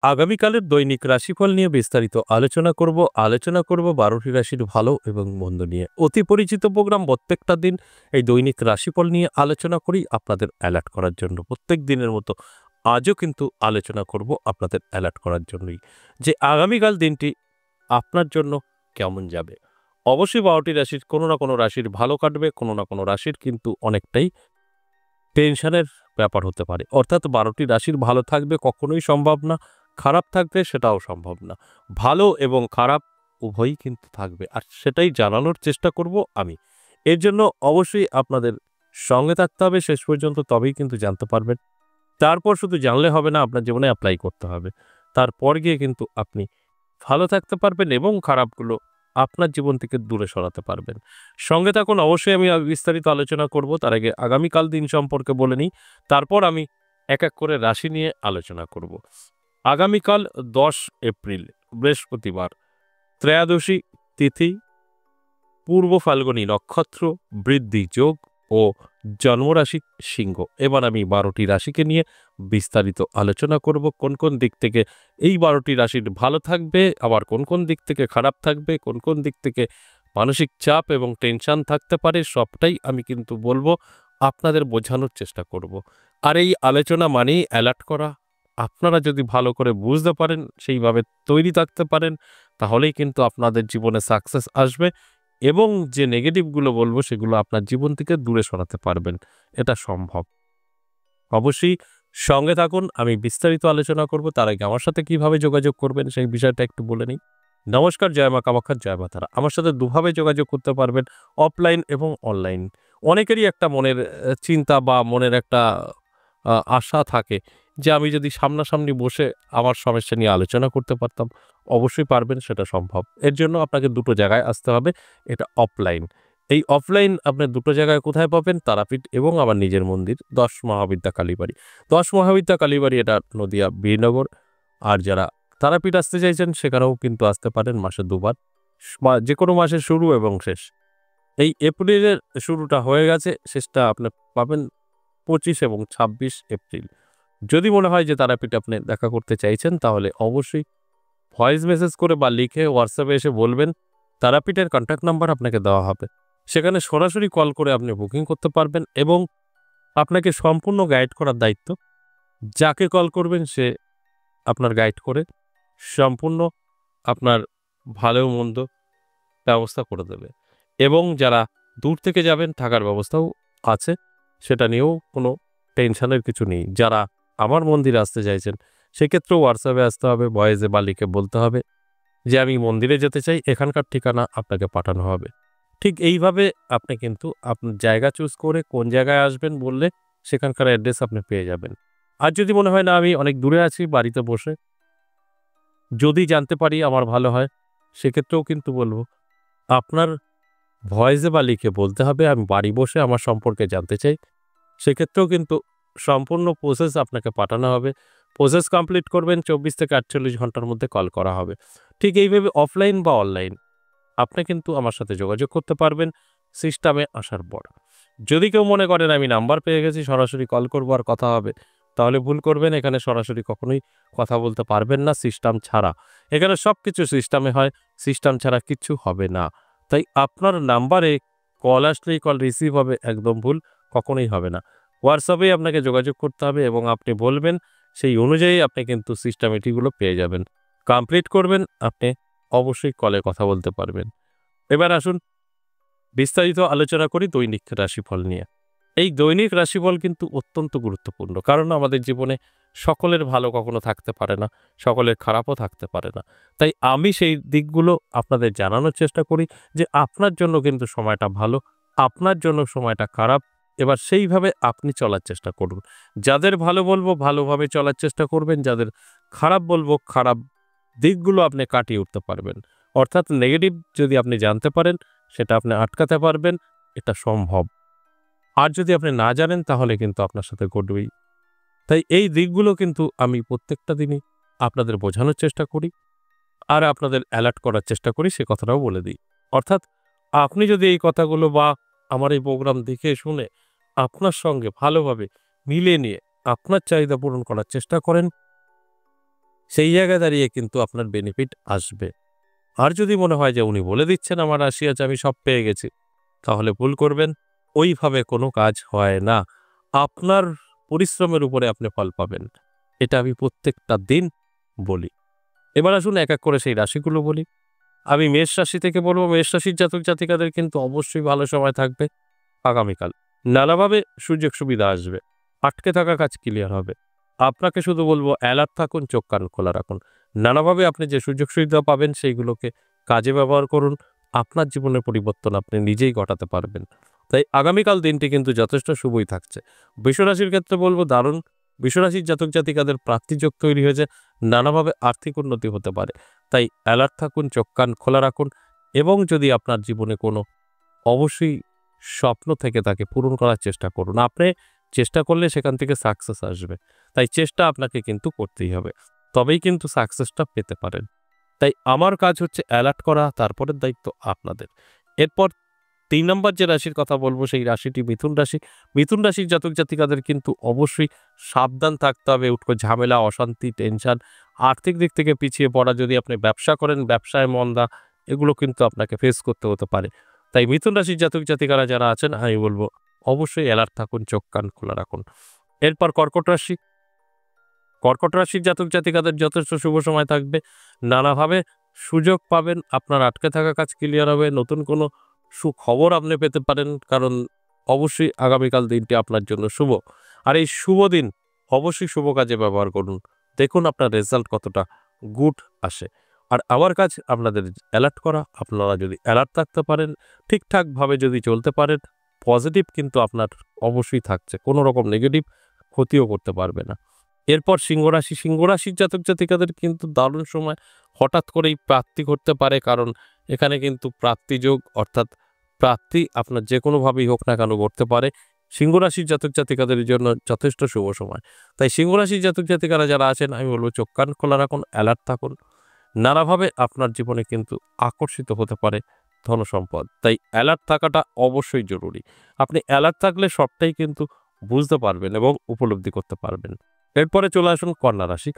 আগামীকালের দৈনিক রাশিফল নিয়ে বিস্তারিত আলোচনা করব 12টি রাশির ভালো এবং মন্দ নিয়ে। অতি পরিচিত প্রোগ্রাম প্রত্যেকটা দিন এই দৈনিক রাশিফল নিয়ে আলোচনা করি আপনাদের অ্যালার্ট করার জন্য। প্রত্যেক দিনের মতো আজও কিন্তু আলোচনা করব আপনাদের অ্যালার্ট করার জন্যই, যে আগামীকাল দিনটি আপনার জন্য কেমন যাবে। অবশ্যই 12টি রাশির কোনো না কোনো রাশির ভালো কাটবে, কোনো না কোনো রাশির কিন্তু অনেকটাই টেনশনের ব্যাপার হতে পারে। অর্থাৎ 12টি রাশির ভালো থাকবে কখনোই সম্ভব না, খারাপ থাকবে সেটাও সম্ভব না। ভালো এবং খারাপ উভয়ই কিন্তু থাকবে, আর সেটাই জানানোর চেষ্টা করব আমি। এর জন্য অবশ্যই আপনাদের সঙ্গে থাকতে হবে শেষ পর্যন্ত, তবেই কিন্তু জানতে পারবেন। তারপর শুধু জানলে হবে না, আপনার জীবনে অ্যাপ্লাই করতে হবে। তারপর গিয়ে কিন্তু আপনি ভালো থাকতে পারবেন এবং খারাপগুলো আপনার জীবন থেকে দূরে সরাতে পারবেন। সঙ্গে থাকুন, অবশ্যই আমি বিস্তারিত আলোচনা করব। তার আগে আগামীকাল দিন সম্পর্কে বলে নিই, তারপর আমি এক এক করে রাশি নিয়ে আলোচনা করব। আগামীকাল 10 এপ্রিল বৃহস্পতিবার, ত্রয়োদশী তিথি, পূর্ব ফাল্গুনী নক্ষত্র, বৃদ্ধি যোগ ও জন্মরাশি সিংহ। এবার আমি 12টি রাশিকে নিয়ে বিস্তারিত আলোচনা করব, কোন কোন দিক থেকে এই 12টি রাশির ভালো থাকবে, আবার কোন কোন দিক থেকে খারাপ থাকবে, কোন কোন দিক থেকে মানসিক চাপ এবং টেনশন থাকতে পারে, সবটাই আমি কিন্তু বলবো, আপনাদের বোঝানোর চেষ্টা করব। আর এই আলোচনা মানেই অ্যালার্ট করা। আপনারা যদি ভালো করে বুঝতে পারেন, সেইভাবে তৈরি থাকতে পারেন, তাহলেই কিন্তু আপনাদের জীবনে সাকসেস আসবে এবং যে নেগেটিভগুলো বলবো সেগুলো আপনার জীবন থেকে দূরে সরাতে পারবেন। এটা সম্ভব। অবশ্যই সঙ্গে থাকুন, আমি বিস্তারিত আলোচনা করব। তার আগে আমার সাথে কিভাবে যোগাযোগ করবেন সেই বিষয়টা একটু বলে নিই। নমস্কার, জয় মা কামাখ্যা, জয় মা তারা। আমার সাথে দুভাবে যোগাযোগ করতে পারবেন, অফলাইন এবং অনলাইন। অনেকেরই একটা মনের চিন্তা বা মনের একটা আশা থাকে যে আমি যদি সামনাসামনি বসে আমার সমস্যা নিয়ে আলোচনা করতে পারতাম। অবশ্যই পারবেন, সেটা সম্ভব। এর জন্য আপনাকে দুটো জায়গায় আসতে হবে। এটা অফলাইন। এই অফলাইন আপনি দুটো জায়গায় কোথায় পাবেন? তারাপীঠ এবং আমার নিজের মন্দির 10 মহাবিদ্যা কালীবাড়ি। 10 মহাবিদ্যা কালীবাড়ি এটা নদিয়া বীরনগর। আর যারা তারাপীঠ আসতে চাইছেন সেখানেও কিন্তু আসতে পারেন মাসে দুবার, যে কোনো মাসের শুরু এবং শেষ। এই এপ্রিলের শুরুটা হয়ে গেছে, শেষটা আপনি পাবেন 25 এবং 26 এপ্রিল। যদি মনে হয় যে তারাপীঠ আপনি দেখা করতে চাইছেন, তাহলে অবশ্যই ভয়েস মেসেজ করে বা লিখে হোয়াটসঅ্যাপে এসে বলবেন। তারাপীঠের কন্ট্যাক্ট নাম্বার আপনাকে দেওয়া হবে, সেখানে সরাসরি কল করে আপনি বুকিং করতে পারবেন এবং আপনাকে সম্পূর্ণ গাইড করার দায়িত্ব। যাকে কল করবেন সে আপনার গাইড করে সম্পূর্ণ আপনার ভালো মন্দ ব্যবস্থা করে দেবে। এবং যারা দূর থেকে যাবেন থাকার ব্যবস্থাও আছে, সেটা নিয়েও কোনো টেনশনের কিছু নেই। যারা আমার মন্দিরে আসতে চাইছেন সেক্ষেত্রেও হোয়াটসঅ্যাপে আসতে হবে, ভয়েসে বা লিখে বলতে হবে যে আমি মন্দিরে যেতে চাই, এখানকার ঠিকানা আপনাকে পাঠানো হবে। ঠিক এইভাবে আপনি কিন্তু আপনার জায়গা চুজ করে কোন জায়গায় আসবেন বললে সেখানকার অ্যাড্রেস আপনি পেয়ে যাবেন। আর যদি মনে হয় না আমি অনেক দূরে আছি, বাড়িতে বসে যদি জানতে পারি আমার ভালো হয়, সেক্ষেত্রেও কিন্তু বলবো আপনার ভয়েসে বা লিখে বলতে হবে আমি বাড়ি বসে আমার সম্পর্কে জানতে চাই। সেক্ষেত্রেও কিন্তু সম্পূর্ণ প্রসেস আপনাকে পাঠানো হবে। প্রসেস কমপ্লিট করবেন, 24 থেকে 48 ঘন্টার মধ্যে কল করা হবে। ঠিক এইভাবে অফলাইন বা অনলাইন আপনি কিন্তু আমার সাথে যোগাযোগ করতে পারবেন সিস্টেমে আসার পর। যদি কেউ মনে করেন আমি নাম্বার পেয়ে গেছি সরাসরি কল করবো আর কথা হবে, তাহলে ভুল করবেন। এখানে সরাসরি কখনোই কথা বলতে পারবেন না সিস্টেম ছাড়া। এখানে সব কিছু সিস্টেমে হয়, সিস্টেম ছাড়া কিচ্ছু হবে না। তাই আপনার নাম্বারে কল আসলেই কল রিসিভ হবে, একদম ভুল কখনোই হবে না। হোয়াটসঅ্যাপেই আপনাকে যোগাযোগ করতে হবে এবং আপনি বলবেন, সেই অনুযায়ী আপনি কিন্তু সিস্টেমেটিকগুলো পেয়ে যাবেন। কমপ্লিট করবেন, আপনি অবশ্যই কলে কথা বলতে পারবেন। এবার আসুন বিস্তারিত আলোচনা করি দৈনিক রাশিফল নিয়ে। এই দৈনিক রাশিফল কিন্তু অত্যন্ত গুরুত্বপূর্ণ, কারণ আমাদের জীবনে সকলের ভালো কখনো থাকতে পারে না, সকলের খারাপও থাকতে পারে না। তাই আমি সেই দিকগুলো আপনাদের জানানোর চেষ্টা করি যে আপনার জন্য কিন্তু সময়টা ভালো, আপনার জন্য সময়টা খারাপ। এবার সেইভাবে আপনি চলার চেষ্টা করুন। যাদের ভালো বলবো ভালোভাবে চলার চেষ্টা করবেন, যাদের খারাপ বলবো খারাপ দিকগুলো আপনি কাটিয়ে উঠতে পারবেন। অর্থাৎ নেগেটিভ যদি আপনি জানতে পারেন সেটা আপনি আটকাতে পারবেন, এটা সম্ভব। আর যদি আপনি না জানেন তাহলে কিন্তু আপনার সাথে ঘটবেই। তাই এই দিকগুলো কিন্তু আমি প্রত্যেকটা দিনই আপনাদের বোঝানোর চেষ্টা করি আর আপনাদের অ্যালার্ট করার চেষ্টা করি, সে কথাটাও বলে দিই। অর্থাৎ আপনি যদি এই কথাগুলো বা আমার এই প্রোগ্রাম দেখে শুনে আপনার সঙ্গে ভালোভাবে মিলিয়ে নিয়ে আপনার চাহিদা পূরণ করার চেষ্টা করেন, সেই জায়গায় দাঁড়িয়ে কিন্তু আপনার বেনিফিট আসবে। আর যদি মনে হয় যে উনি বলে দিচ্ছেন আমার রাশি আছে আমি সব পেয়ে গেছি, তাহলে ভুল করবেন। ওইভাবে কোনো কাজ হয় না। আপনার পরিশ্রমের উপরে আপনি ফল পাবেন। এটা আমি প্রত্যেকটা দিন বলি। এবার আসুন এক এক করে সেই রাশিগুলো বলি। আমি মেষ রাশি থেকে বলব, মেষ রাশির জাতক জাতিকাদের কিন্তু অবশ্যই ভালো সময় থাকবে আগামীকাল। নানাভাবে সুযোগ সুবিধা আসবে। আটকে থাকা কাজ ক্লিয়ার হবে। আপনাকে শুধু বলবো অ্যালার্ট থাকুন, চোখ কান খোলা রাখুন। নানাভাবে আপনি যে সুযোগ সুবিধা পাবেন সেইগুলোকে কাজে ব্যবহার করুন। আপনার জীবনের পরিবর্তন আপনি নিজেই ঘটাতে পারবেন। তাই আগামীকাল দিনটি কিন্তু যথেষ্ট শুভই থাকছে। বৃষরাশির ক্ষেত্রে বলব দারুণ। বৃষরাশির জাতক জাতিকাদের প্রাপ্তিযোগ তৈরি হয়েছে। নানাভাবে আর্থিক উন্নতি হতে পারে। তাই অ্যালার্ট থাকুন, চোখ কান খোলা রাখুন এবং যদি আপনার জীবনে কোনো অবশ্যই স্বপ্ন থেকে থাকে পূরণ করার চেষ্টা করুন। আপনি চেষ্টা করলে সেখান থেকে সাকসেস আসবে। তাই চেষ্টা আপনাকে কিন্তু করতেই হবে। তবেই কিন্তু সাকসেসটা পেতে পারেন। তাই আমার কাজ হচ্ছে অ্যালার্ট করা, তারপরের দায়িত্ব আপনাদের। এরপর ৩ নম্বর যে রাশির কথা বলব সেই রাশিটি মিথুন রাশি। মিথুন রাশির জাতক জাতিকাদের কিন্তু অবশ্যই সাবধান থাকতে হবে। উটকো ঝামেলা, অশান্তি, টেনশন, আর্থিক দিক থেকে পিছিয়ে পড়া, যদি আপনি ব্যবসা করেন ব্যবসায় মন্দা, এগুলো কিন্তু আপনাকে ফেস করতে হতে পারে। তাই মিথুন রাশির জাতক জাতিকারা যারা আছেন আমি বলব অবশ্যই অ্যালার্ট থাকুন, চোখ কান খোলা রাখুন। এরপর কর্কট রাশি। কর্কট রাশির জাতক জাতিকাদের যথেষ্ট শুভ সময় থাকবে। নানাভাবে সুযোগ পাবেন, আপনার আটকে থাকা কাজ ক্লিয়ার হবে, নতুন কোনো সুখবর আপনি পেতে পারেন, কারণ অবশ্যই আগামীকাল দিনটি আপনার জন্য শুভ। আর এই শুভ দিন অবশ্যই শুভ কাজে ব্যবহার করুন। দেখুন আপনার রেজাল্ট কতটা গুড আসে। আর আমার কাজ আপনাদের অ্যালার্ট করা। আপনারা যদি অ্যালার্ট থাকতে পারেন, ঠিকঠাকভাবে যদি চলতে পারেন, পজিটিভ কিন্তু আপনার অবশ্যই থাকছে। কোনো রকম নেগেটিভ ক্ষতিও করতে পারবে না। এরপর সিংহ রাশি। সিংহ রাশির জাতক জাতিকাদের কিন্তু দারুণ সময়। হঠাৎ করেই প্রাপ্তি ঘটতে পারে, কারণ এখানে কিন্তু প্রাপ্তিযোগ, অর্থাৎ প্রাপ্তি আপনার যে কোনোভাবেই হোক না কেন ঘটতে পারে। সিংহ রাশির জাতক জাতিকাদের জন্য যথেষ্ট শুভ সময়। তাই সিংহ রাশির জাতক জাতিকারা যারা আছেন আমি বলবো চোখ কান খোলা রাখুন, অ্যালার্ট থাকুন। নানাভাবে আপনার জীবনে কিন্তু আকর্ষিত হতে পারে ধনসম্পদ। তাই অ্যালার্ট থাকাটা অবশ্যই জরুরি। আপনি অ্যালার্ট থাকলে সবটাই কিন্তু বুঝতে পারবেন এবং উপলব্ধি করতে পারবেন। এরপরে চলে আসুন কন্যা রাশি।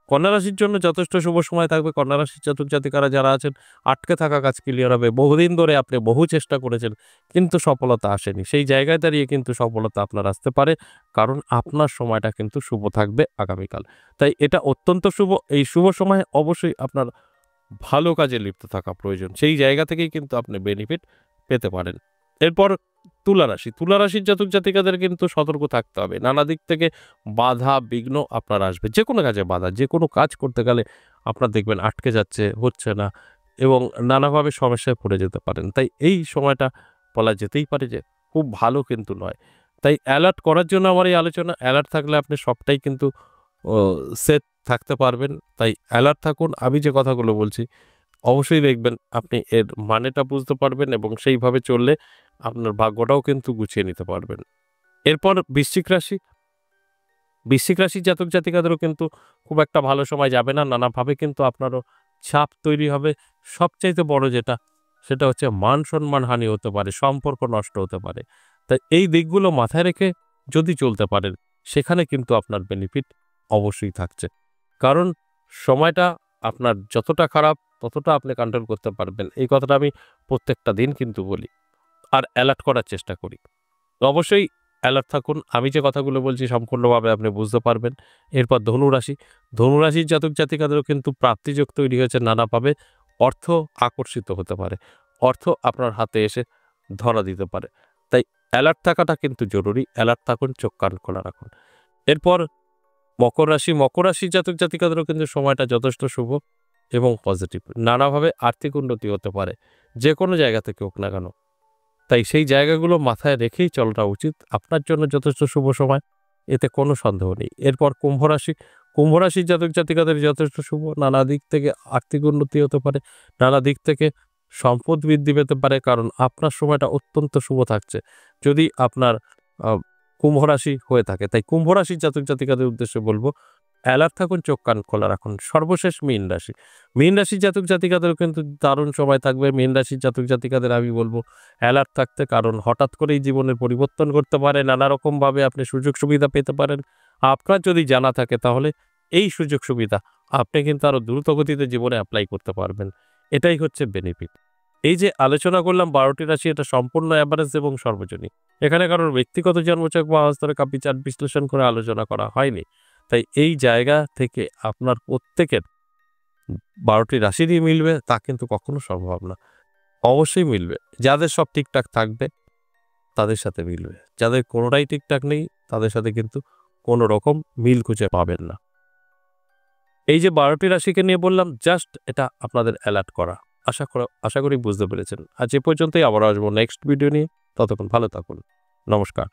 কন্যা রাশির জন্য যথেষ্ট শুভ সময় থাকবে। কন্যা রাশির জাতক জাতিকারা যারা আছেন আটকে থাকা কাজ ক্লিয়ার হবে। বহুদিন ধরে আপনি বহু চেষ্টা করেছেন কিন্তু সফলতা আসেনি। সেই জায়গায় দাঁড়িয়ে কিন্তু সফলতা আপনার আসতে পারে, কারণ আপনার সময়টা কিন্তু শুভ থাকবে আগামীকাল। তাই এটা অত্যন্ত শুভ। এই শুভ সময়ে অবশ্যই আপনার ভালো কাজে লিপ্ত থাকা প্রয়োজন। সেই জায়গা থেকেই কিন্তু আপনি বেনিফিট পেতে পারেন। এরপর তুলা রাশি। তুলা রাশির জাতক জাতিকাদের কিন্তু সতর্ক থাকতে হবে। নানা দিক থেকে বাধা বিঘ্ন আপনার আসবে। যেকোনো কাজে বাধা, যেকোনো কাজ করতে গেলে আপনার দেখবেন আটকে যাচ্ছে, হচ্ছে না এবং নানাভাবে সমস্যায় পড়ে যেতে পারেন। তাই এই সময়টা বলা যেতেই পারে যে খুব ভালো কিন্তু নয়। তাই অ্যালার্ট করার জন্য আমার এই আলোচনা। অ্যালার্ট থাকলে আপনি সবটাই কিন্তু ও সেট থাকতে পারবেন। তাই অ্যালার্ট থাকুন। আমি যে কথাগুলো বলছি অবশ্যই দেখবেন আপনি এর মানেটা বুঝতে পারবেন এবং সেইভাবে চললে আপনার ভাগ্যটাও কিন্তু গুছিয়ে নিতে পারবেন। এরপর বৃশ্চিক রাশি। বৃশ্চিক রাশির জাতক জাতিকাদেরও কিন্তু খুব একটা ভালো সময় যাবে না। নানাভাবে কিন্তু আপনারও চাপ তৈরি হবে। সবচাইতে বড় যেটা, সেটা হচ্ছে মান সম্মান হানি হতে পারে, সম্পর্ক নষ্ট হতে পারে। তাই এই দিকগুলো মাথায় রেখে যদি চলতে পারেন, সেখানে কিন্তু আপনার বেনিফিট অবশ্যই থাকছে। কারণ সময়টা আপনার যতটা খারাপ ততটা আপনি কন্ট্রোল করতে পারবেন। এই কথাটা আমি প্রত্যেকটা দিন কিন্তু বলি। আর অ্যালার্ট করার চেষ্টা করি। তো অবশ্যই অ্যালার্ট থাকুন। আমি যে কথাগুলো বলছি সম্পূর্ণভাবে আপনি বুঝতে পারবেন। এরপর ধনুরাশি। ধনুরাশির জাতক জাতিকাদেরও কিন্তু প্রাপ্তিযোগ তৈরি হয়েছে নানাভাবে। অর্থ আকর্ষিত হতে পারে। অর্থ আপনার হাতে এসে ধরা দিতে পারে। তাই অ্যালার্ট থাকাটা কিন্তু জরুরি। অ্যালার্ট থাকুন, চোখ কান খোলা রাখুন। এরপর মকর রাশি। মকর রাশির জাতক জাতিকাদেরও কিন্তু সময়টা যথেষ্ট শুভ এবং পজিটিভ। নানাভাবে আর্থিক উন্নতি হতে পারে। যে কোনো জায়গা থেকে হোক না কেন। তাই সেই জায়গাগুলো মাথায় রেখেই চলাটা উচিত। আপনার জন্য যথেষ্ট শুভ সময়, এতে কোনো সন্দেহ নেই। এরপর কুম্ভ রাশি। কুম্ভ রাশির জাতক জাতিকাদের যথেষ্ট শুভ। নানা দিক থেকে আর্থিক উন্নতি হতে পারে, নানা দিক থেকে সম্পদ বৃদ্ধি পেতে পারে, কারণ আপনার সময়টা অত্যন্ত শুভ থাকছে যদি আপনার কুম্ভ রাশি হয়ে থাকে। তাই কুম্ভ রাশির জাতক জাতিকাদের উদ্দেশ্যে বলবো অ্যালার্ট থাকুন, চোখ কান খোলা রাখুন। সর্বশেষ মীন রাশি। মীন রাশির জাতক জাতিকাদেরও কিন্তু দারুণ সময় থাকবে। মীন রাশির জাতক জাতিকাদের আমি বলবো অ্যালার্ট থাকতে, কারণ হঠাৎ করেই জীবনের পরিবর্তন করতে পারে। নানা রকমভাবে আপনি সুযোগ সুবিধা পেতে পারেন। আপনার যদি জানা থাকে তাহলে এই সুযোগ সুবিধা আপনি কিন্তু আরো দ্রুত গতিতে জীবনে অ্যাপ্লাই করতে পারবেন। এটাই হচ্ছে বেনিফিট। এই যে আলোচনা করলাম ১২টি রাশি, এটা সম্পূর্ণ এভারেজ এবং সর্বজনীন। এখানে কারোর ব্যক্তিগত জন্মছক বা হস্তরেখা বিচার বিশ্লেষণ করে আলোচনা করা হয়নি। তাই এই জায়গা থেকে আপনার প্রত্যেকের ১২টি রাশিরই মিলবে তা কিন্তু কখনো সম্ভব না। অবশ্যই মিলবে। যাদের সব ঠিকঠাক থাকবে তাদের সাথে মিলবে। যাদের কোনোটাই ঠিকঠাক নেই তাদের সাথে কিন্তু কোনো রকম মিল খুঁজে পাবেন না। এই যে ১২টি রাশিকে নিয়ে বললাম, জাস্ট এটা আপনাদের অ্যালার্ট করা। আশা করি বুঝতে পেরেছেন। আজ এ পর্যন্তই, আবার আসবো নেক্সট ভিডিও নিয়ে। ততক্ষণ ভালো থাকুন। নমস্কার।